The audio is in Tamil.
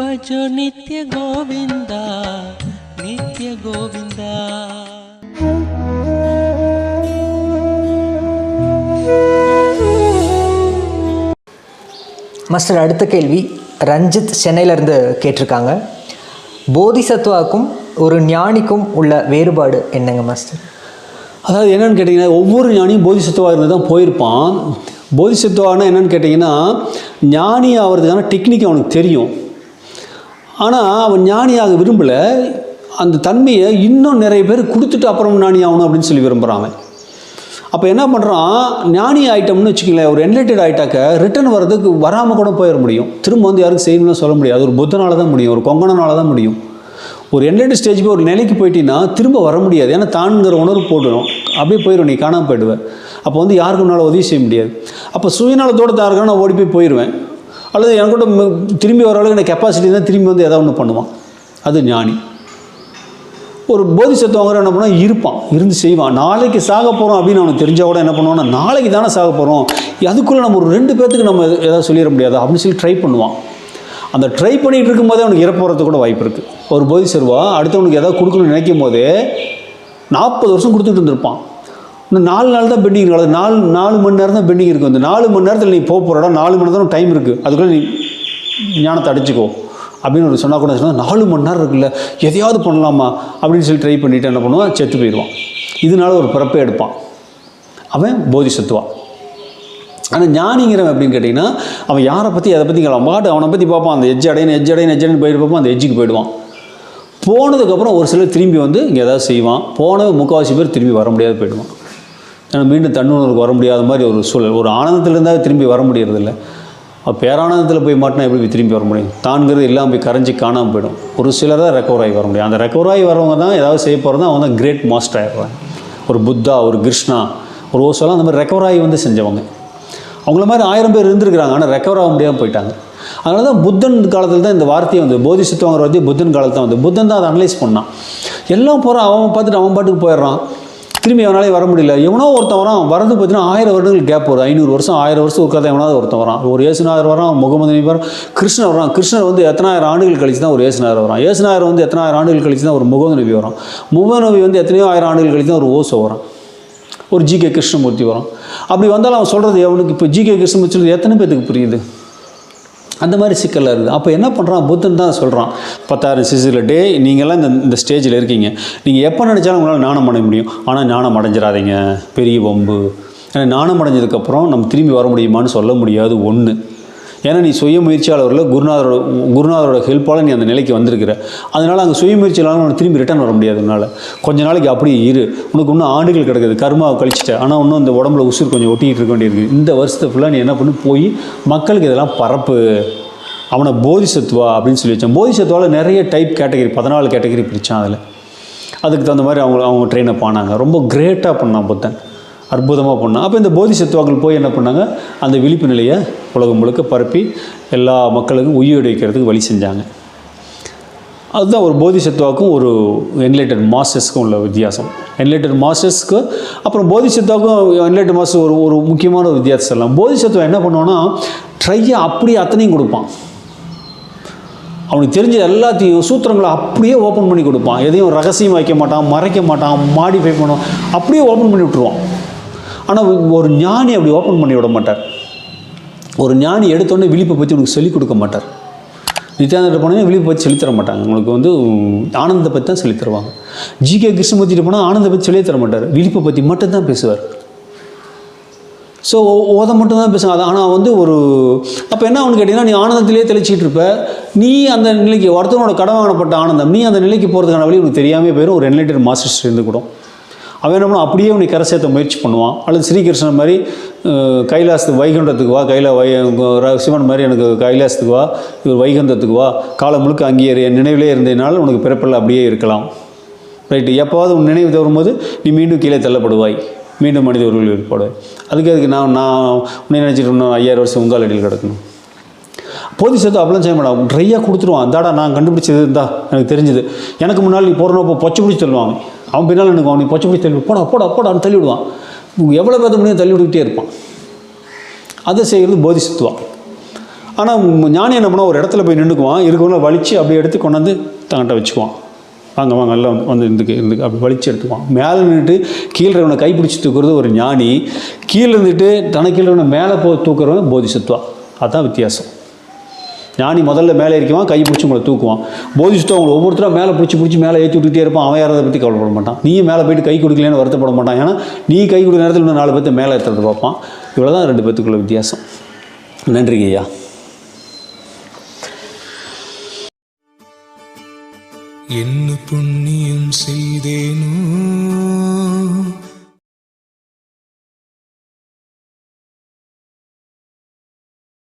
भजो नित्य गोविंदा नित्य गोविंदा. மாஸ்டர், அடுத்த கேள்வி ரஞ்சித் சென்னையிலேருந்து கேட்டிருக்காங்க. போதிசத்துவாக்கும் ஒரு ஞானிக்கும் உள்ள வேறுபாடு என்னங்க மாஸ்டர்? அதாவது என்னென்னு கேட்டிங்கன்னா, ஒவ்வொரு ஞானியும் போதிசத்துவா இருந்து தான் போயிருப்பான். போதிசத்துவானா என்னென்னு கேட்டிங்கன்னா, ஞானி ஆகிறதுக்கான டெக்னிக் அவனுக்கு தெரியும். ஆனால் அவன் ஞானியாக விரும்பலை. அந்த தன்மையை இன்னும் நிறைய பேர் கொடுத்துட்டு அப்புறம் ஞானி ஆகணும் அப்படின்னு சொல்லி விரும்புகிறாங்க. அப்போ என்ன பண்ணுறான், ஞானி ஆகிட்டோம்னு வச்சுக்கங்களேன், ஒரு என்லைட்டட் ஆகிட்டாக்க ரிட்டர்ன் வர்றதுக்கு வராமல் கூட போயிட முடியும். திரும்ப வந்து யாருக்கும் செய்யணும்னு சொல்ல முடியாது. அது ஒரு புத்தனால தான் முடியும், ஒரு கொங்கனால தான் முடியும். ஒரு என்லைட்டட் ஸ்டேஜ் போய் ஒரு நிலைக்கு போயிட்டீங்கன்னா திரும்ப வர முடியாது. ஏன்னா தான்ங்கிற உணர்வு போடணும், அப்படியே போயிடும், நீ காணாமல் போயிடுவேன். அப்போ வந்து யாருக்கும் உன்னால் உதவி செய்ய முடியாது. அப்போ சுயநலத்தோடு தான் இருக்கணும், நான் ஓடி போயிடுவேன். அல்லது எனக்கு கூட திரும்பி வர அளவுக்கு எனக்கு கெப்பாசிட்டி தான் திரும்பி வந்து ஏதாவது ஒன்று பண்ணுவான். அது ஞானி. ஒரு போதிசத்துவங்கிற என்ன பண்ணுவான், இருப்பான், இருந்து செய்வான். நாளைக்கு சாக போகிறோம் அப்படின்னு அவனுக்கு தெரிஞ்சால் கூட என்ன பண்ணுவான்னா, நாளைக்கு தானே சாக போகிறோம், அதுக்குள்ளே நம்ம ஒரு 2 பேர்த்துக்கு நம்ம ஏதாவது சொல்லிட முடியாது அப்படின்னு சொல்லி ட்ரை பண்ணுவான். அந்த ட்ரை பண்ணிகிட்டு இருக்கும்போதே அவனுக்கு இறப்பு வரது கூட வாய்ப்பு இருக்குது. ஒரு போதிசர்வா அடுத்தவனுக்கு ஏதாவது கொடுக்கணும்னு நினைக்கும் போதே 40 வருஷம் கொடுத்துட்டு இருந்திருப்பான். இன்னும் 4 நாள் தான் பெண்டிங் இருக்குது. 4 மணி நேரம் தான் பெண்டிங் இருக்குது. அந்த 4 மணி நேரத்தில் நீ போகிறடா, 4 மணி நேரம் டைம் இருக்குது, அதுக்குள்ளே நீ ஞானத்தை அடிச்சுக்கோ அப்படின்னு ஒரு சொன்னால் கூட சொன்னால் 4 மணி நேரம் இருக்குல்ல, எதையாவது பண்ணலாமா அப்படின்னு சொல்லி ட்ரை பண்ணிவிட்டு என்ன பண்ணுவான், செத்து போயிடுவான். இதனால ஒரு பிறப்பை எடுப்பான். அவன் போதிசத்துவா. ஆனால் ஞானிங்கிறவன் அப்படின்னு கேட்டிங்கன்னா, அவன் யாரை பற்றி எதை பற்றி அவனை பற்றி பார்ப்பான். அந்த எஜ்ஜு அடையன்னு போயிட்டு பார்ப்பான், அந்த எஜ்ஜுக்கு போயிடுவான். போனதுக்கப்புறம் ஒரு சிலர் திரும்பி வந்து இங்கே ஏதாவது செய்வான். போன 3/4 பேர் திரும்பி வர முடியாது போயிடுவான். ஏன்னா மீண்டும் தன்னுணர்வுக்கு வர முடியாத மாதிரி ஒரு சூழல். ஒரு ஆனந்தத்தில் இருந்தால் திரும்பி வர முடியறதில்ல. பேரானந்தத்தில் போய் மாட்டினா எப்படி திரும்பி வர முடியும்? தான்கிறது எல்லாம் போய் கரைஞ்சி காணாமல் போயிடும். ஒரு சிலர் தான் ரெக்கவர் ஆகி வர முடியும். அந்த ரெக்கவர் ஆகி வரவங்க தான் ஏதாவது செய்ய போகிறது தான், அவன் தான் கிரேட் மாஸ்டர் ஆகிடுறாங்க. ஒரு புத்தா, ஒரு கிருஷ்ணா, ஒரு ஓசோலாம் அந்த மாதிரி ரெக்கவர் ஆகி வந்து செஞ்சவங்க. அவங்கள மாதிரி 1000 பேர் இருந்திருக்கிறாங்க, ஆனால் ரெக்கவர் ஆக முடியாமல் போயிட்டாங்க. அதனால தான் புத்தன் காலத்தில் தான் இந்த வார்த்தையை வந்து போதிசத்துவங்கிற வார்த்தையை புத்தன் காலத்தில் தான் வந்து புத்தன் தான் அதை அனலைஸ் பண்ணான். எல்லாம் போகிறான், அவன் பார்த்துட்டு அவன் பாட்டுக்கு போயிடுறான். திரும்பி அவனாலே வர முடியல. எவனோ ஒருத்தன் வரான், வரது பார்த்தீங்கன்னா 1000 வருடங்கள் கேப் வரும். 500 வருஷம் 1000 வருஷம் உட்காத எவனாவது ஒருத்தன் வரான். ஒரு ஏசுநாதர் வரான், முகமது நபி வரான், கிருஷ்ணர் வரான். கிருஷ்ணர் வந்து எத்தனாயிரம் ஆண்டுகள் கழிச்சு தான் ஒரு ஏசுநாதர் வரான். ஏசுநாதர் வந்து எத்தனாயிரம் ஆண்டுகள் கழிச்சு தான் ஒரு முகமது நபி வரான். முகமது நபி வந்து எத்தனையோ 1000 ஆண்டுகள் கழிச்சு தான் ஒரு ஓசோ வரான். ஒரு ஜி.கே. கிருஷ்ணமூர்த்தி வரான். அப்படி வந்தாலும் அவன் சொல்கிறது அவனுக்கு இப்போ ஜி.கே. கிருஷ்ணமூர்த்தி எத்தனை பேருக்கு புரியுது? அந்த மாதிரி சிக்கலாக இருக்குது. அப்போ என்ன பண்ணுறான், புத்தன் தான் சொல்கிறான், 10,000 சிசியில் டே நீங்கள்லாம் இந்த ஸ்டேஜில் இருக்கீங்க, நீங்கள் எப்போ நினச்சாலும் உங்களால் ஞானம் அடைய முடியும். ஆனால் ஞானம் அடைஞ்சிடாதீங்க, பெரிய வம்பு. ஏன்னா ஞானம் அடைஞ்சதுக்கப்புறம் நம்ம திரும்பி வர முடியுமான்னு சொல்ல முடியாது. ஒன்று, ஏன்னா நீ சுய முயற்சியாளரில் குருநாதரோட ஹெல்ப்பால் நீ அந்த நிலைக்கு வந்திருக்கிற. அதனால் அங்கே சுய முயற்சியாளர் உனக்கு திரும்பி ரிட்டர்ன் வர முடியாது. அதனால் கொஞ்ச நாளைக்கு அப்படியே இரு, உனக்கு இன்னும் ஆண்டுகள் கிடக்குது, கர்மாவை கழிச்சிட்ட, ஆனால் இன்னும் இந்த உடம்புல உசுர் கொஞ்சம் ஒட்டிகிட்டு இருக்க வேண்டியிருக்கு. இந்த வருஷத்தை ஃபுல்லாக நீ என்ன பண்ணி போய் மக்களுக்கு இதெல்லாம் பரப்பு. அவனை போதிசத்துவா அப்படின்னு சொல்லி வச்சான். போதிசத்துவாவில் நிறைய டைப் கேட்டகரி, 14 கேட்டகரி பிரித்தான். அதுக்கு தகுந்த மாதிரி அவங்க ட்ரெயினப் ஆனாங்க. ரொம்ப கிரேட்டாக பண்ணான் புத்தன், அற்புதமாக பண்ணான். அப்போ இந்த போதிசத்துவாக்கள் போய் என்ன பண்ணாங்க, அந்த விழிப்பு நிலையை உலகம் முழுக்க பரப்பி எல்லா மக்களுக்கும் உயிர் வைக்கிறதுக்கு வழி செஞ்சாங்க. அதுதான் ஒரு போதிசத்துவாக்கும் ஒரு என்லைட்டட் மாஸ்டர்ஸ்க்கும் உள்ள வித்தியாசம். என்லைட்டட் மாஸ்டர்ஸ்க்கு அப்புறம் போதிசத்துவாக்கும் என்லைட்டட் மாஸ்டர் ஒரு முக்கியமான ஒரு வித்தியாசம் சொல்லலாம். போதிசத்துவம் என்ன பண்ணுவான்னா, ட்ரையை அப்படியே அத்தனையும் கொடுப்பான். அவனுக்கு தெரிஞ்ச எல்லாத்தையும் சூத்திரங்களை அப்படியே ஓப்பன் பண்ணி கொடுப்பான். எதையும் ரகசியம் வைக்க மாட்டான், மறைக்க மாட்டான், மாடிஃபை பண்ணுவான், அப்படியே ஓப்பன் பண்ணி விட்டுருவான். ஆனால் ஒரு ஞானி அப்படி ஓப்பன் பண்ணி விட மாட்டார். ஒரு ஞானி எடுத்தோடனே விழிப்பை பற்றி உனக்கு சொல்லிக் கொடுக்க மாட்டார். நித்யானந்தர் போனோன்னே விழிப்பை பற்றி சொல்லித்தர மாட்டாங்க. உங்களுக்கு வந்து ஆனந்தத்தை பற்றி தான் சொல்லித் தருவாங்க. ஜி.கே. கிருஷ்ணமூர்த்திட்டு போனால் ஆனந்தத்தை பற்றி சொல்லித் தர மாட்டார், விழிப்பை பற்றி மட்டும்தான் பேசுவார். ஸோ ஓதை மட்டும்தான் பேசுவாங்க. ஆனால் வந்து ஒரு அப்போ என்ன அவனு கேட்டிங்கன்னா, நீ ஆனந்தத்திலே தெளிச்சிக்கிட்டு இருப்ப. நீ அந்த நிலைக்கு ஒருத்தனோட கடன் வாங்கப்பட்ட ஆனந்தம், நீ அந்த நிலைக்கு போகிறதுக்கான வழி உனக்கு தெரியாமல் போயிடும். ஒரு என்லைட்டட் மாஸ்டர்ஸ் இருந்து கூட அவன் என்ன பண்ணுவான், அப்படியே உனக்கு கரை சேர்த்த முயற்சி பண்ணுவான். அல்லது ஸ்ரீகிருஷ்ணன் மாதிரி கைலாசத்துக்கு வைகுண்டத்துக்கு வா, சிவன் மாதிரி எனக்கு கைலாசத்துக்கு வா, இவர் வைகுண்டத்துக்கு வா, காலம் முழுக்க அங்கேயே என் நினைவிலே இருந்ததுனால உனக்கு பிறப்பில் அப்படியே இருக்கலாம். ரைட்டு, எப்போவாது உன் நினைவு தரும்போது நீ மீண்டும் கீழே தள்ளப்படுவாய், மீண்டும் மனித உருவில் ஏற்படுவாய். அதுக்கு நான் உன்னை நினச்சிட்டு இன்னும் 5000 வருஷம் உங்கால் அடியில் கிடக்கணும். போதிசத்துவம் அப்படிலாம் செய்ய மாட்டான், ட்ரையாக கொடுத்துருவான். அந்தாடா நான் கண்டுபிடிச்சது இருந்தா எனக்கு தெரிஞ்சுது, எனக்கு முன்னால் நீ போகிறனப்போ பொச்சை பிடிச்சி தள்ளுவாங்க, அவன் பின்னால் எனக்கு அவனை பொச்சை பிடிச்சி தள்ளி போடான்னு தள்ளி விடுவான். எவ்வளோ பேர்த்த முடியும் தள்ளி விட்டுக்கிட்டே இருப்பான். அதை செய்கிறது போதிசத்துவம். ஆனால் ஞானி என்ன பண்ணால் ஒரு இடத்துல போய் நின்றுக்குவான், இருக்கவங்கள வலித்து அப்படியே எடுத்து கொண்டாந்து தங்கிட்ட வச்சுக்குவான். வாங்க வாங்க எல்லாம் வந்து இருந்துக்கு அப்படி வலிச்சு எடுத்துக்குவான். மேலே நின்றுட்டு கீழே இருக்கவனை கைப்பிடிச்சி தூக்குறது ஒரு ஞானி, கீழே இருந்துட்டு தனக்கு கீழே இருக்கவனை மேலே தூக்குறவன் போதிசத்துவா. அதுதான் வித்தியாசம். ஞானி முதல்ல மேலே இருக்குவான், கை பிடிச்சி உங்களை தூக்குவான். போதிசத்துவம் அவங்களை ஒவ்வொருத்தரும் மேலே பிடிச்சி மேலே ஏற்றி விட்டுகிட்டே இருப்பான். அவன் யாரை பற்றி கவலைப்பட மாட்டான். நீயும் மேலே போயிட்டு கை கொடுக்கலன்னு வருத்தப்பட மாட்டான். ஏன்னா நீ கை கொடுக்குற நேரத்தில் இன்னும் 4 பேர்த்த மேலே ஏற்றுறது பார்ப்பான். இவ்வளோ தான் 2 பேர்த்துக்குள்ள வித்தியாசம். நன்றிங்க ஐயா. என்ன புண்ணியம் செய்தேனோ